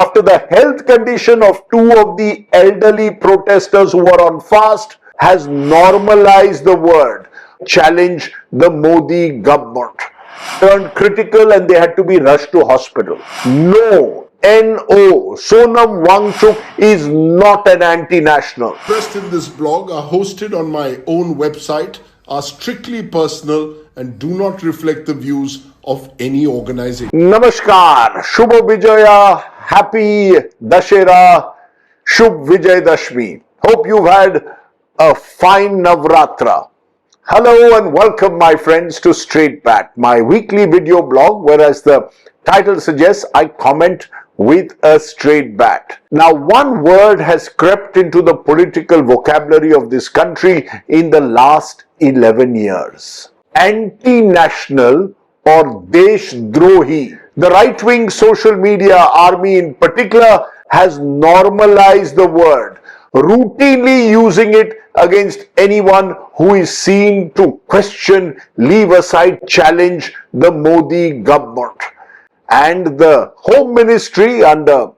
after the health condition of two of the elderly protesters who were on fast has normalized the word challenge the Modi government. Turned critical and they had to be rushed to hospital. No, NO, Sonam Wangchuk is not an anti-national. Expressed in this blog are hosted on my own website, are strictly personal and do not reflect the views of any organization. Namaskar, Shubho Vijaya, Happy Dashera, Shubh Vijay Dashmi. Hope you've had a fine Navratra. Hello and welcome my friends to Straight Bat, my weekly video blog where, as the title suggests, I comment with a straight bat. Now, one word has crept into the political vocabulary of this country in the last 11 years. Anti-national or Deshdrohi. The right-wing social media army in particular has normalized the word, routinely using it against anyone who is seen to question, leave aside, challenge the Modi government. And the Home Ministry under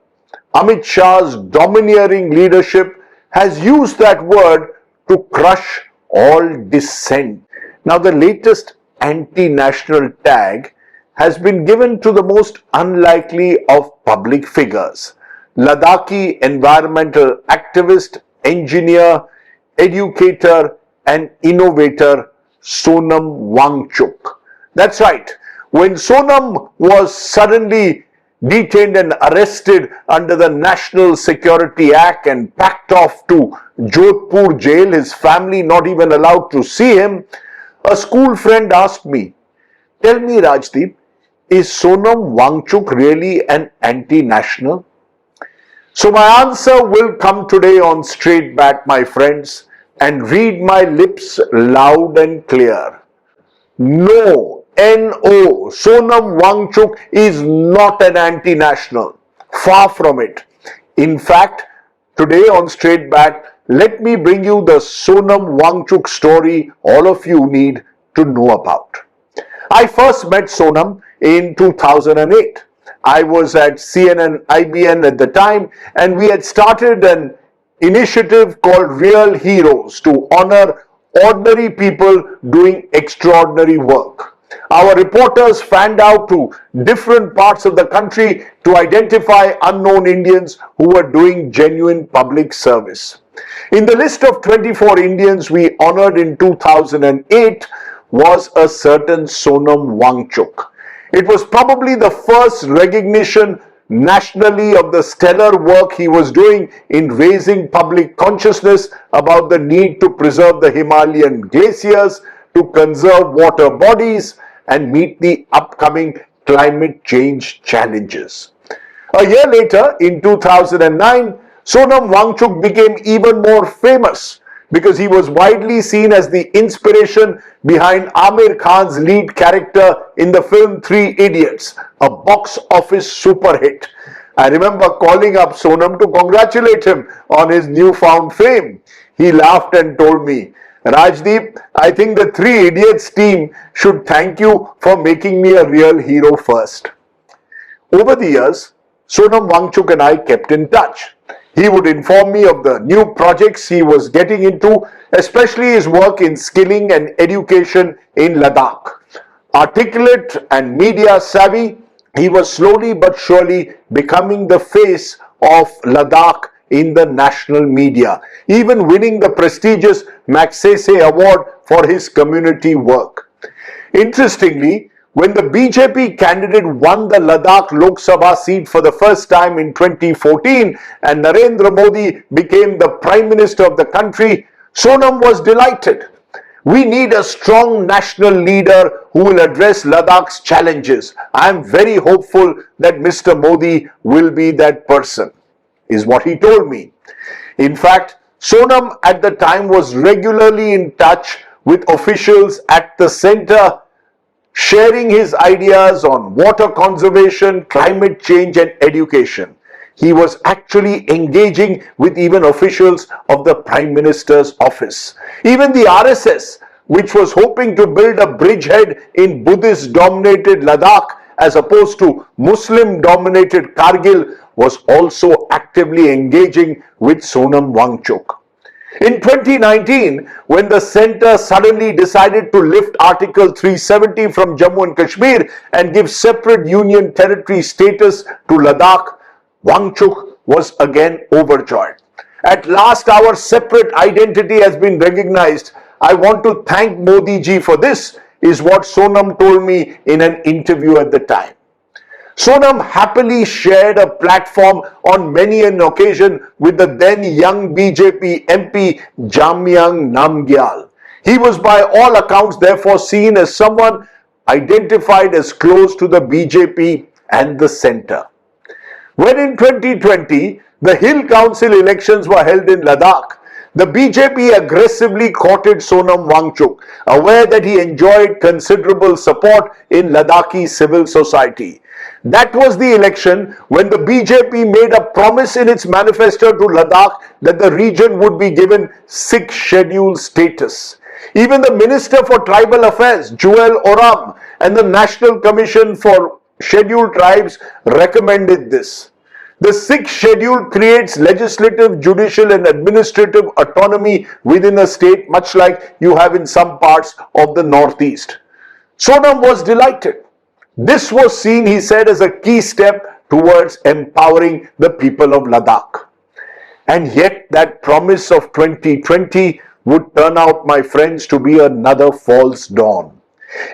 Amit Shah's domineering leadership has used that word to crush all dissent. Now, the latest anti-national tag has been given to the most unlikely of public figures. Ladakhi environmental activist, engineer, educator and innovator Sonam Wangchuk. That's right. When Sonam was suddenly detained and arrested under the National Security Act and packed off to Jodhpur jail, his family not even allowed to see him, a school friend asked me, "Tell me, Rajdeep, is Sonam Wangchuk really an anti-national?" So my answer will come today on Straight Bat, my friends, and read my lips loud and clear. No, NO, Sonam Wangchuk is not an anti-national. Far from it. In fact, today on Straight Bat, let me bring you the Sonam Wangchuk story all of you need to know about. I first met Sonam in 2008. I was at CNN IBN at the time, and we had started an initiative called Real Heroes to honor ordinary people doing extraordinary work. Our reporters fanned out to different parts of the country to identify unknown Indians who were doing genuine public service. In the list of 24 Indians we honored in 2008 was a certain Sonam Wangchuk. It was probably the first recognition nationally of the stellar work he was doing in raising public consciousness about the need to preserve the Himalayan glaciers, to conserve water bodies and meet the upcoming climate change challenges. A year later, in 2009, Sonam Wangchuk became even more famous because he was widely seen as the inspiration behind Amir Khan's lead character in the film Three Idiots, a box office super hit. I remember calling up Sonam to congratulate him on his newfound fame. He laughed and told me, "Rajdeep, I think the Three Idiots team should thank you for making me a real hero first." Over the years, Sonam Wangchuk and I kept in touch. He would inform me of the new projects he was getting into, especially his work in skilling and education in Ladakh. Articulate and media savvy, he was slowly but surely becoming the face of Ladakh in the national media, even winning the prestigious Magsaysay Award for his community work. Interestingly, when the BJP candidate won the Ladakh Lok Sabha seat for the first time in 2014 and Narendra Modi became the Prime Minister of the country, Sonam was delighted. "We need a strong national leader who will address Ladakh's challenges. I am very hopeful that Mr. Modi will be that person," is what he told me. In fact, Sonam at the time was regularly in touch with officials at the center, sharing his ideas on water conservation, climate change and education. He was actually engaging with even officials of the Prime Minister's office. Even the RSS, which was hoping to build a bridgehead in Buddhist-dominated Ladakh as opposed to Muslim-dominated Kargil, was also actively engaging with Sonam Wangchuk. In 2019, when the centre suddenly decided to lift Article 370 from Jammu and Kashmir and give separate union territory status to Ladakh, Wangchuk was again overjoyed. At last, our separate identity has been recognized. I want to thank Modi ji for this, is what Sonam told me in an interview at the time. Sonam happily shared a platform on many an occasion with the then young BJP MP Jamyang Namgyal. He was by all accounts therefore seen as someone identified as close to the BJP and the centre. When in 2020, the Hill Council elections were held in Ladakh, the BJP aggressively courted Sonam Wangchuk, aware that he enjoyed considerable support in Ladakhi civil society. That was the election when the BJP made a promise in its manifesto to Ladakh that the region would be given 6th schedule status. Even the Minister for Tribal Affairs, Joel Oram, and the National Commission for Scheduled Tribes recommended this. The 6th schedule creates legislative, judicial and administrative autonomy within a state, much like you have in some parts of the Northeast. Sonam was delighted. This was seen, he said, as a key step towards empowering the people of Ladakh. And yet that promise of 2020 would turn out, my friends, to be another false dawn.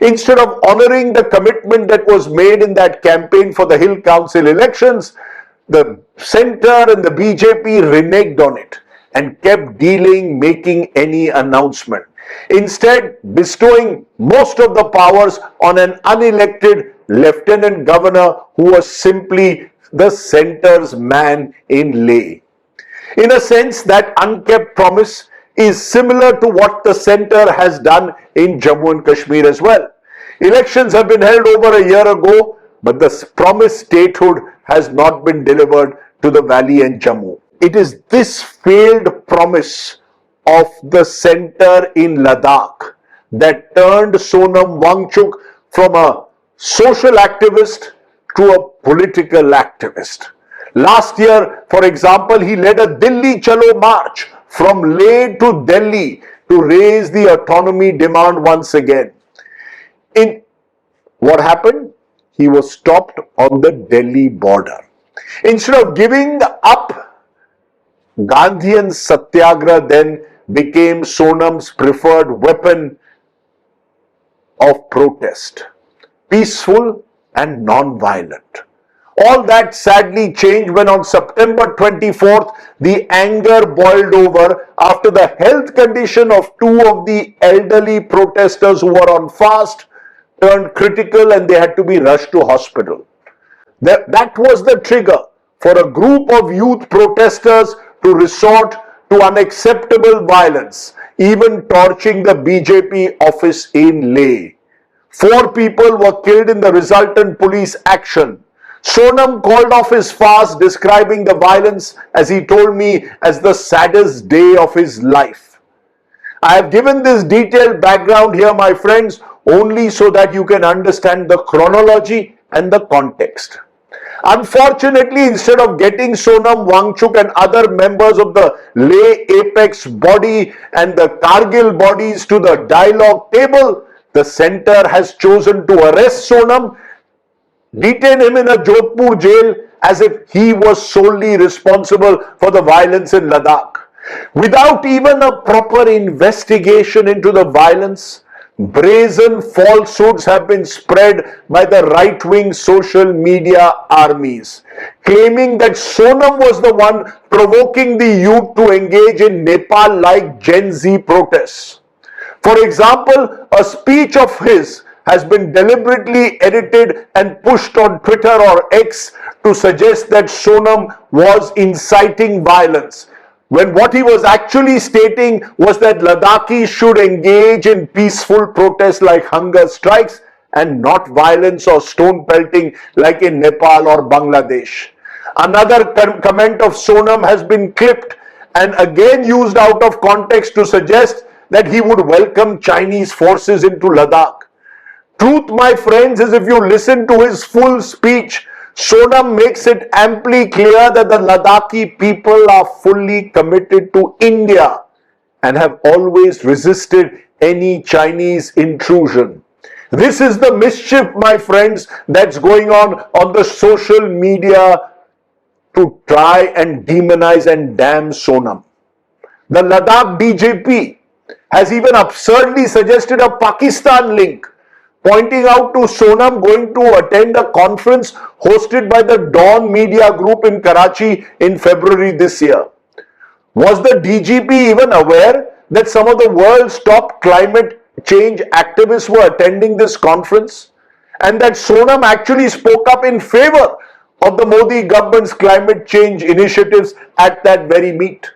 Instead of honoring the commitment that was made in that campaign for the Hill Council elections, the centre and the BJP reneged on it and kept delaying making any announcement, instead bestowing most of the powers on an unelected lieutenant governor who was simply the centre's man in lay. In a sense, that unkept promise is similar to what the centre has done in Jammu and Kashmir as well. Elections have been held over a year ago, but the promised statehood has not been delivered to the valley and Jammu. It is this failed promise of the centre in Ladakh that turned Sonam Wangchuk from a social activist to a political activist. Last year, for example, he led a Delhi Chalo march from Leh to Delhi to raise the autonomy demand once again. In what happened? He was stopped on the Delhi border. Instead of giving up, Gandhian Satyagraha then became Sonam's preferred weapon of protest, peaceful and non-violent. All that sadly changed when on September 24th, the anger boiled over after the health condition of two of the elderly protesters who were on fast turned critical and they had to be rushed to hospital. That was the trigger for a group of youth protesters to resort to unacceptable violence, even torching the BJP office in Leh. 4 people were killed in the resultant police action. Sonam called off his fast, describing the violence, as he told me, as the saddest day of his life. I have given this detailed background here, my friends, only so that you can understand the chronology and the context. Unfortunately, instead of getting Sonam Wangchuk and other members of the Leh Apex body and the Kargil bodies to the dialogue table, the centre has chosen to arrest Sonam, detain him in a Jodhpur jail as if he was solely responsible for the violence in Ladakh. Without even a proper investigation into the violence, brazen falsehoods have been spread by the right-wing social media armies, claiming that Sonam was the one provoking the youth to engage in Nepal-like Gen Z protests. For example, a speech of his has been deliberately edited and pushed on Twitter or X to suggest that Sonam was inciting violence, when what he was actually stating was that Ladakhis should engage in peaceful protests like hunger strikes and not violence or stone pelting like in Nepal or Bangladesh. Another comment of Sonam has been clipped and again used out of context to suggest that he would welcome Chinese forces into Ladakh. Truth, my friends, is if you listen to his full speech, Sonam makes it amply clear that the Ladakhi people are fully committed to India and have always resisted any Chinese intrusion. This is the mischief, my friends, that's going on the social media to try and demonize and damn Sonam. The Ladakh BJP has even absurdly suggested a Pakistan link, pointing out to Sonam going to attend a conference hosted by the Dawn Media Group in Karachi in February this year. Was the DGP even aware that some of the world's top climate change activists were attending this conference, and that Sonam actually spoke up in favor of the Modi government's climate change initiatives at that very meet?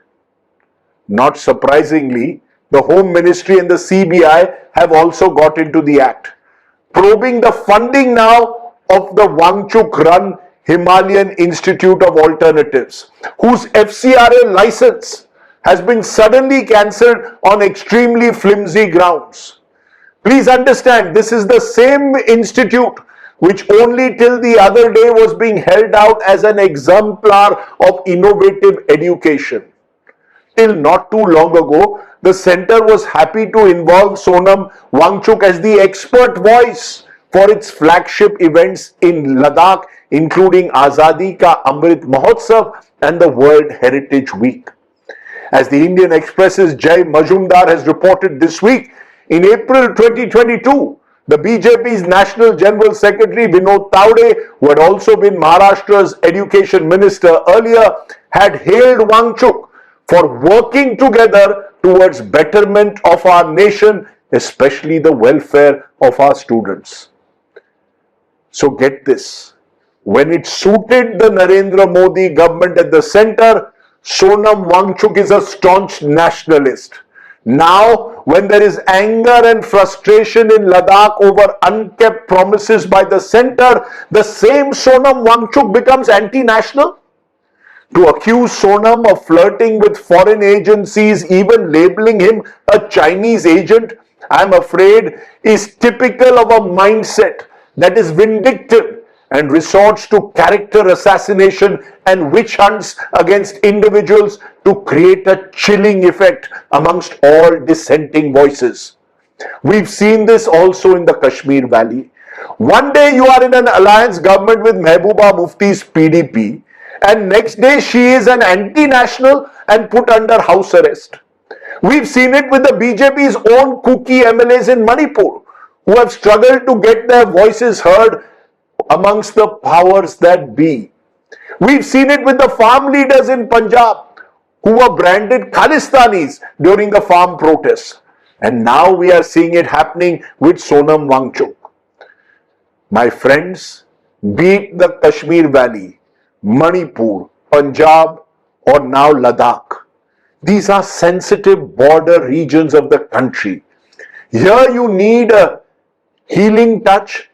Not surprisingly, the Home Ministry and the CBI have also got into the act, probing the funding now of the Wangchuk-run Himalayan Institute of Alternatives, whose FCRA license has been suddenly cancelled on extremely flimsy grounds. Please understand, this is the same institute which only till the other day was being held out as an exemplar of innovative education. Till not too long ago, the center was happy to involve Sonam Wangchuk as the expert voice for its flagship events in Ladakh, including Azadi Ka Amrit Mahotsav and the World Heritage Week. As the Indian Express's Jay Majumdar has reported this week, in April 2022, the BJP's National General Secretary Vinod Taude, who had also been Maharashtra's Education Minister earlier, had hailed Wangchuk for working together towards betterment of our nation, especially the welfare of our students. So get this, when it suited the Narendra Modi government at the center, Sonam Wangchuk is a staunch nationalist. Now, when there is anger and frustration in Ladakh over unkept promises by the center, the same Sonam Wangchuk becomes anti-national? To accuse Sonam of flirting with foreign agencies, even labeling him a Chinese agent, I'm afraid is typical of a mindset that is vindictive and resorts to character assassination and witch hunts against individuals to create a chilling effect amongst all dissenting voices. We've seen this also in the Kashmir Valley. One day you are in an alliance government with Mehbooba Mufti's PDP, and next day she is an anti-national and put under house arrest. We've seen it with the BJP's own kooky MLAs in Manipur, who have struggled to get their voices heard amongst the powers that be. We've seen it with the farm leaders in Punjab, who were branded Khalistanis during the farm protests. And now we are seeing it happening with Sonam Wangchuk. My friends, be it the Kashmir Valley, Manipur, Punjab, or now Ladakh, these are sensitive border regions of the country. Here you need a healing touch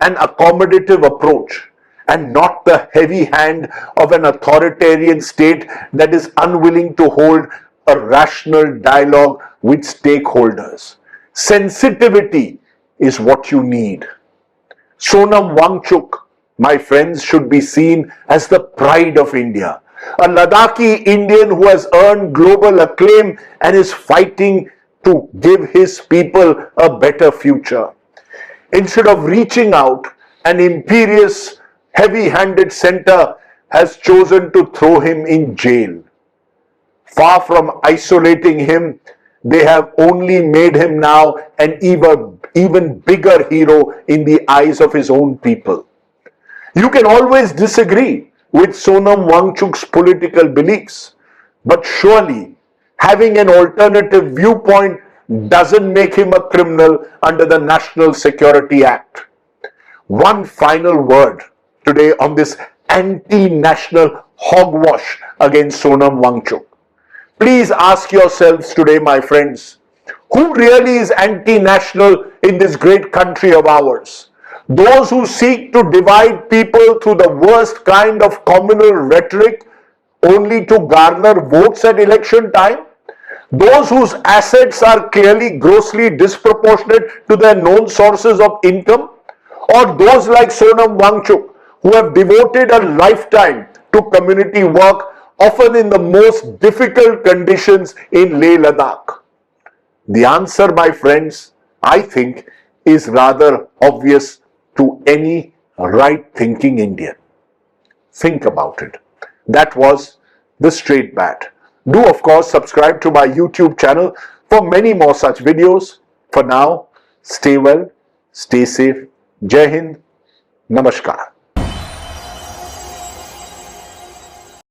and accommodative approach, and not the heavy hand of an authoritarian state that is unwilling to hold a rational dialogue with stakeholders. Sensitivity is what you need. Sonam Wangchuk, my friends, should be seen as the pride of India, a Ladakhi Indian who has earned global acclaim and is fighting to give his people a better future. Instead of reaching out, an imperious, heavy-handed center has chosen to throw him in jail. Far from isolating him, they have only made him now an even bigger hero in the eyes of his own people. You can always disagree with Sonam Wangchuk's political beliefs, but surely having an alternative viewpoint doesn't make him a criminal under the National Security Act. One final word today on this anti-national hogwash against Sonam Wangchuk. Please ask yourselves today, my friends, who really is anti-national in this great country of ours? Those who seek to divide people through the worst kind of communal rhetoric only to garner votes at election time? Those whose assets are clearly grossly disproportionate to their known sources of income? Or those like Sonam Wangchuk, who have devoted a lifetime to community work, often in the most difficult conditions in Leh Ladakh? The answer, my friends, I think is rather obvious to any right-thinking Indian. Think about it. That was the Straight Bat. Do, of course, subscribe to my YouTube channel for many more such videos. For now, stay well, stay safe. Jai Hind. Namaskar.